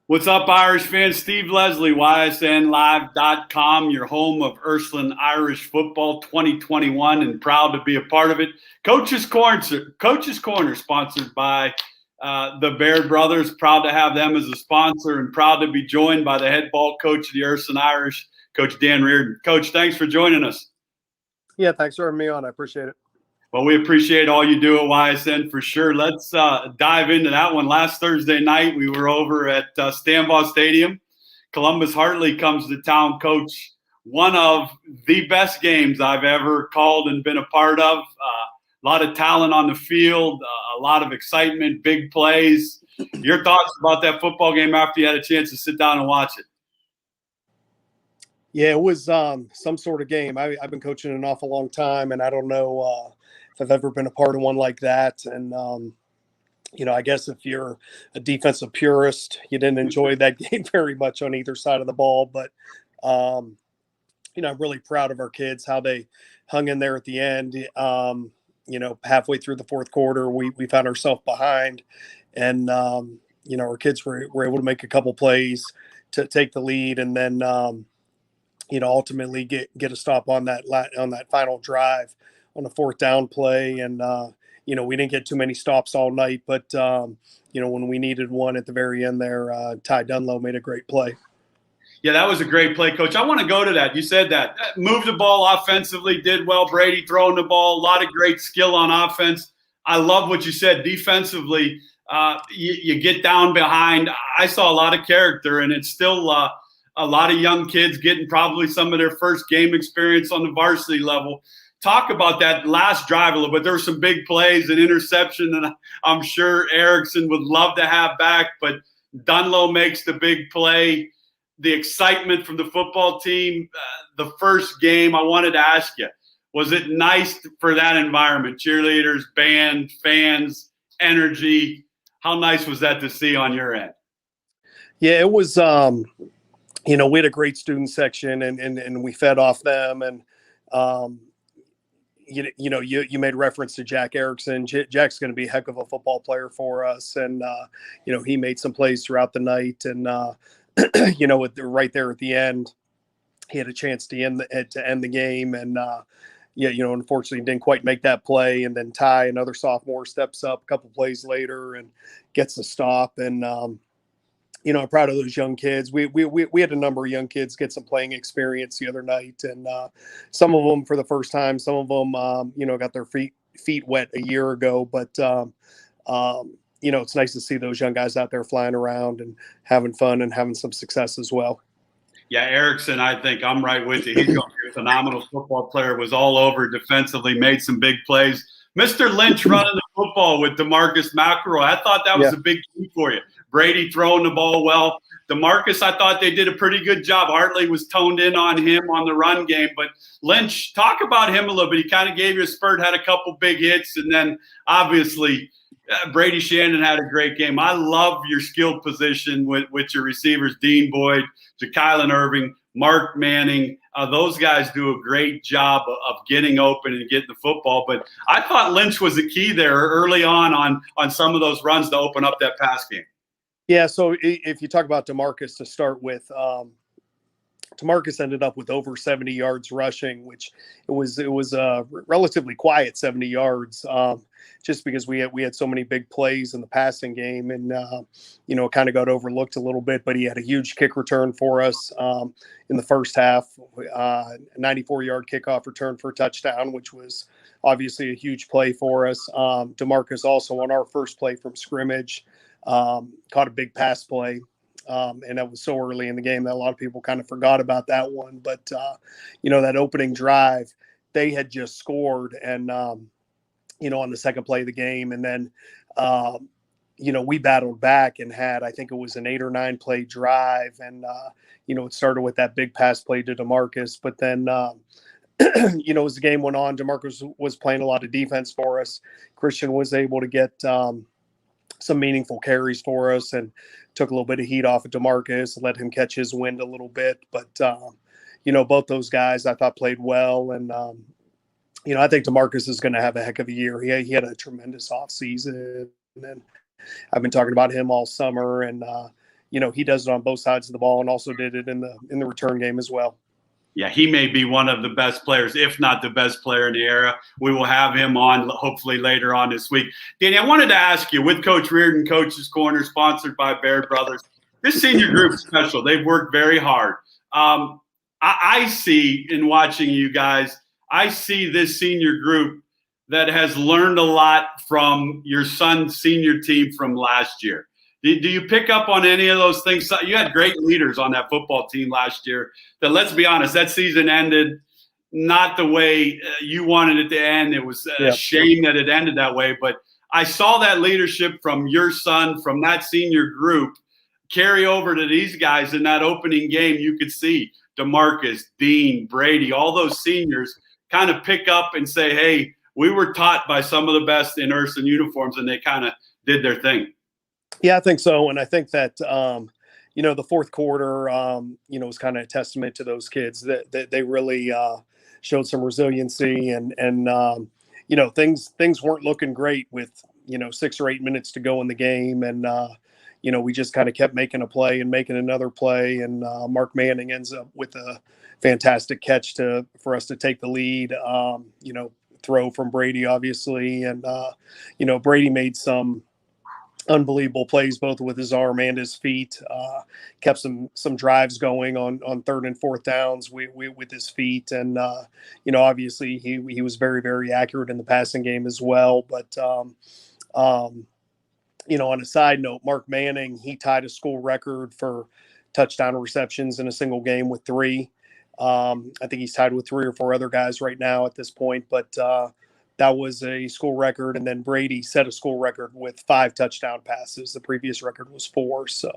What's up, Irish fans? Steve Leslie, YSNLive.com, your home of Ursuline Irish football 2021, and proud to be a part of it. Coach's Corner, sponsored by the Baird brothers. Proud to have them as a sponsor and proud to be joined by the head ball coach of the Ursuline Irish, Coach Dan Reardon. Coach, thanks for joining us. Yeah, thanks for having me on. I appreciate it. Well, we appreciate all you do at YSN for sure. Let's dive into that one. Last Thursday night, we were over at Stambaugh Stadium. Columbus Hartley comes to town. Coach, one of the best games I've ever called and been a part of. A lot of talent on the field, a lot of excitement, big plays. Your thoughts about that football game after you had a chance to sit down and watch it? Yeah, it was some sort of game. I've been coaching an awful long time, and I don't know if I've ever been a part of one like that. And, I guess if you're a defensive purist, you didn't enjoy that game very much on either side of the ball. But, I'm really proud of our kids, how they hung in there at the end. Halfway through the fourth quarter, we found ourselves behind. And, our kids were able to make a couple plays to take the lead and then, ultimately get a stop on that final drive on the fourth down play. And, we didn't get too many stops all night, but, when we needed one at the very end there, Ty Dunlow made a great play. Yeah, that was a great play, Coach. I want to go to that. You said that. Moved the ball offensively, did well. Brady throwing the ball, a lot of great skill on offense. I love what you said defensively. You get down behind. I saw a lot of character, and it's still a lot of young kids getting probably some of their first game experience on the varsity level. Talk about that last drive a little bit. There were some big plays, an interception, and I'm sure Erickson would love to have back, but Dunlow makes the big play. The excitement from the football team, the first game, I wanted to ask you, was it nice for that environment? Cheerleaders, band, fans, energy. How nice was that to see on your end? Yeah, it was, we had a great student section and we fed off them. And, you made reference to Jack Erickson. Jack's going to be a heck of a football player for us. And, he made some plays throughout the night. And, right there at the end, he had a chance to end the game. And, unfortunately didn't quite make that play. And then Ty, another sophomore, steps up a couple plays later and gets the stop. And, I'm proud of those young kids. We had a number of young kids get some playing experience the other night, and some of them for the first time. Some of them, got their feet wet a year ago. But it's nice to see those young guys out there flying around and having fun and having some success as well. Yeah, Erickson, I think I'm right with you. He's going to be a phenomenal football player. Was all over defensively, made some big plays. Mr. Lynch running the football with DeMarcus McElroy. I thought that was a big key for you. Brady throwing the ball well. DeMarcus, I thought they did a pretty good job. Hartley was toned in on him on the run game. But Lynch, talk about him a little bit. He kind of gave you a spurt, had a couple big hits, and then obviously Brady Shannon had a great game. I love your skilled position with your receivers, Dean Boyd, Ja'Kylan Irving, Mark Manning. Those guys do a great job of getting open and getting the football. But I thought Lynch was the key there early on some of those runs to open up that pass game. Yeah, so if you talk about DeMarcus to start with, DeMarcus ended up with over 70 yards rushing, which it was a relatively quiet 70 yards, just because we had so many big plays in the passing game, and it kind of got overlooked a little bit. But he had a huge kick return for us in the first half, 94-yard kickoff return for a touchdown, which was obviously a huge play for us. DeMarcus also on our first play from scrimmage caught a big pass play. And that was so early in the game that a lot of people kind of forgot about that one. But, that opening drive, they had just scored and, on the second play of the game. And then, we battled back and had, I think it was an 8 or 9 play drive. And, it started with that big pass play to DeMarcus. But then, as the game went on, DeMarcus was playing a lot of defense for us. Christian was able to get some meaningful carries for us and took a little bit of heat off of DeMarcus, let him catch his wind a little bit. But, both those guys I thought played well. And, I think DeMarcus is going to have a heck of a year. He had a tremendous offseason. And I've been talking about him all summer. And, he does it on both sides of the ball and also did it in the return game as well. Yeah, he may be one of the best players, if not the best player in the era. We will have him on hopefully later on this week. Danny, I wanted to ask you, with Coach Reardon, Coach's Corner, sponsored by Baird Brothers, this senior group's special. They've worked very hard. I see in watching you guys, I see this senior group that has learned a lot from your son's senior team from last year. Do you pick up on any of those things? You had great leaders on that football team last year that, let's be honest, that season ended not the way you wanted it to end. It was a shame that it ended that way. But I saw that leadership from your son, from that senior group, carry over to these guys in that opening game. You could see DeMarcus, Dean, Brady, all those seniors kind of pick up and say, hey, we were taught by some of the best in Ursuline uniforms, and they kind of did their thing. Yeah, I think so. And I think that, the fourth quarter, was kind of a testament to those kids that they really showed some resiliency and things weren't looking great with, 6 or 8 minutes to go in the game. And, we just kind of kept making a play and making another play. And Mark Manning ends up with a fantastic catch for us to take the lead, throw from Brady, obviously. And, Brady made some unbelievable plays, both with his arm and his feet, kept some drives going on 3rd and 4th downs with his feet. And, obviously he was very, very accurate in the passing game as well. But, on a side note, Mark Manning, he tied a school record for touchdown receptions in a single game with 3. I think he's tied with 3 or 4 other guys right now at this point, but that was a school record. And then Brady set a school record with 5 touchdown passes. The previous record was 4. So,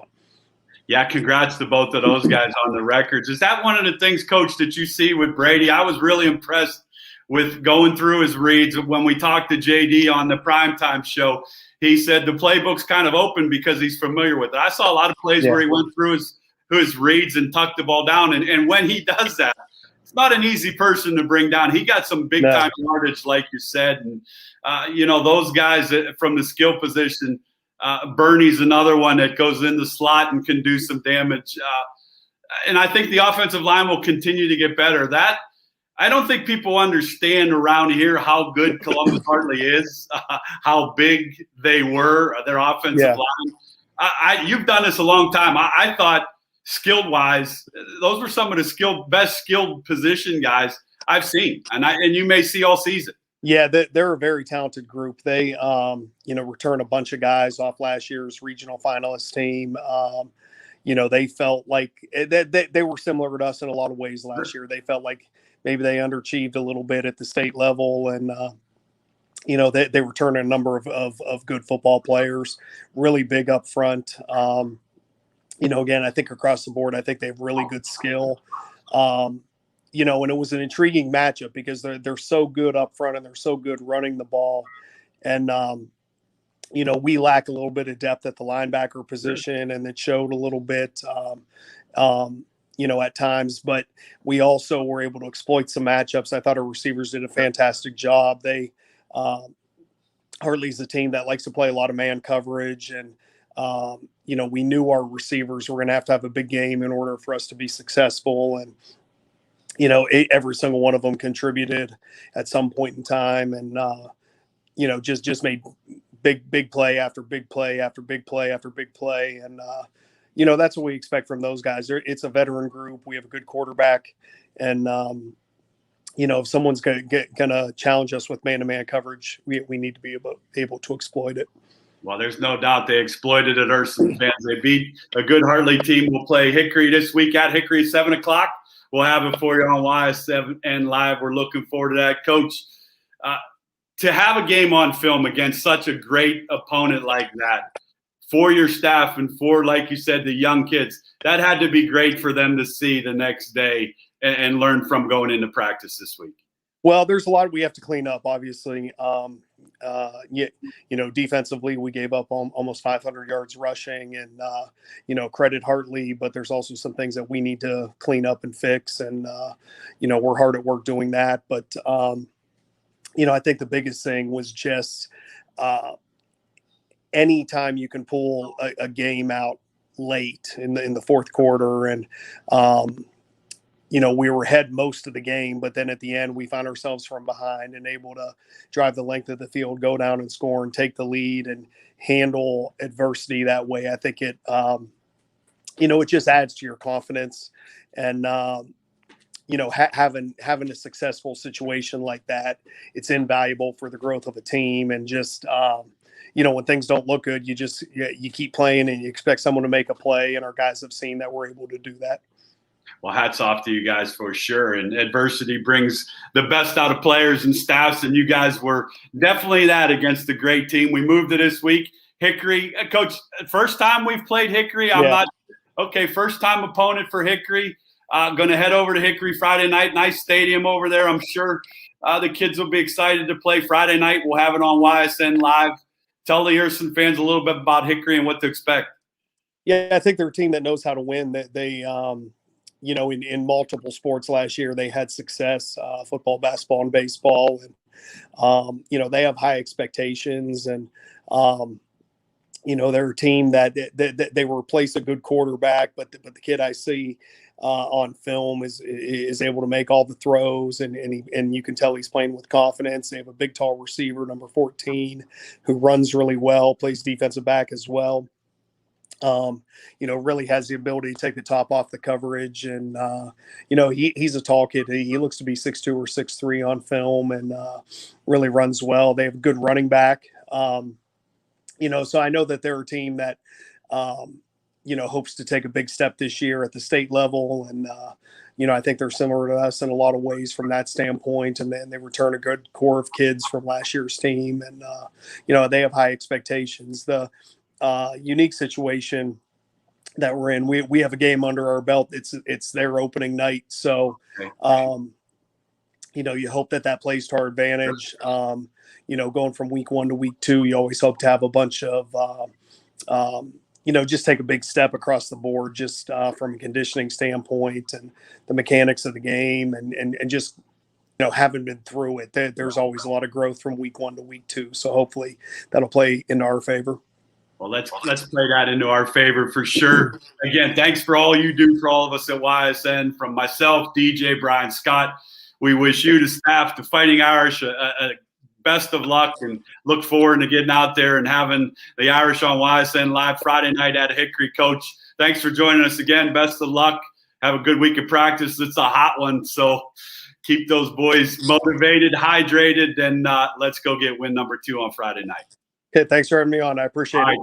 yeah, congrats to both of those guys on the records. Is that one of the things, Coach, that you see with Brady? I was really impressed with going through his reads. When we talked to JD on the primetime show, he said the playbook's kind of open because he's familiar with it. I saw a lot of plays where he went through his reads and tucked the ball down. And when he does that, it's not an easy person to bring down. He got some big-time yardage, like you said. And, those guys from the skill position, Bernie's another one that goes in the slot and can do some damage. And I think the offensive line will continue to get better. I don't think people understand around here how good Columbus Hartley is, how big they were, their offensive line. You've done this a long time. I thought skilled-wise, those were some of the best skilled position guys I've seen, and you may see all season. Yeah, they're a very talented group. They, returned a bunch of guys off last year's regional finalist team. They felt like they were similar to us in a lot of ways last year. They felt like maybe they underachieved a little bit at the state level, and they returned a number of good football players, really big up front. Again, I think across the board, I think they have really good skill. And it was an intriguing matchup because they're so good up front and they're so good running the ball, and we lack a little bit of depth at the linebacker position, and it showed a little bit. At times, but we also were able to exploit some matchups. I thought our receivers did a fantastic job. They, Hartley's a team that likes to play a lot of man coverage, and, we knew our receivers were going to have a big game in order for us to be successful. And, every single one of them contributed at some point in time, and, just made big play after big play after big play after big play. And, that's what we expect from those guys. It's a veteran group. We have a good quarterback. And, if someone's going to challenge us with man-to-man coverage, we need to be able to exploit it. Well, there's no doubt they exploited it, Ursuline fans. They beat a good Hartley team. We'll play Hickory this week at Hickory, 7 o'clock. We'll have it for you on YS7 Live. We're looking forward to that. Coach, to have a game on film against such a great opponent like that, for your staff and for, like you said, the young kids, that had to be great for them to see the next day and learn from going into practice this week. Well, there's a lot we have to clean up, obviously. Defensively, we gave up almost 500 yards rushing, and, credit Hartley, but there's also some things that we need to clean up and fix. And, we're hard at work doing that. But, I think the biggest thing was just anytime you can pull a game out late in the fourth quarter, and we were ahead most of the game, but then at the end we found ourselves from behind and able to drive the length of the field, go down and score and take the lead and handle adversity that way. I think it it just adds to your confidence, and having a successful situation like that, it's invaluable for the growth of a team. And just when things don't look good, you keep playing and you expect someone to make a play, and our guys have seen that we're able to do that. Well, hats off to you guys for sure. And adversity brings the best out of players and staffs, and you guys were definitely that against a great team. We moved to this week. Hickory, Coach, first time we've played Hickory. First time opponent for Hickory. Going to head over to Hickory Friday night. Nice stadium over there. I'm sure the kids will be excited to play Friday night. We'll have it on YSN Live. Tell the Ursuline fans a little bit about Hickory and what to expect. Yeah, I think they're a team that knows how to win. That they in multiple sports last year, they had success, football, basketball, and baseball. And, they have high expectations, and, they're a team that they replace a good quarterback, but the kid I see on film is able to make all the throws, and you can tell he's playing with confidence. They have a big, tall receiver, number 14, who runs really well, plays defensive back as well. Really has the ability to take the top off the coverage. And, he's a tall kid. He looks to be 6'2" or 6'3" on film, and really runs well. They have a good running back. So I know that they're a team that, hopes to take a big step this year at the state level. And, I think they're similar to us in a lot of ways from that standpoint. And then they return a good core of kids from last year's team. And, they have high expectations. The unique situation that we're in, we have a game under our belt. It's their opening night. So, you hope that plays to our advantage. Going from week 1 to week 2, you always hope to have a bunch of, just take a big step across the board, just from a conditioning standpoint and the mechanics of the game, and just, having been through it, there's always a lot of growth from week 1 to week 2. So hopefully that'll play into our favor. Well, let's play that into our favor for sure. Again, thanks for all you do for all of us at YSN. From myself, DJ, Brian Scott, we wish you, the staff, the Fighting Irish, a best of luck, and look forward to getting out there and having the Irish on YSN Live Friday night at Hickory. Coach, thanks for joining us again. Best of luck. Have a good week of practice. It's a hot one, so keep those boys motivated, hydrated, and let's go get win number 2 on Friday night. Okay, thanks for having me on. I appreciate it.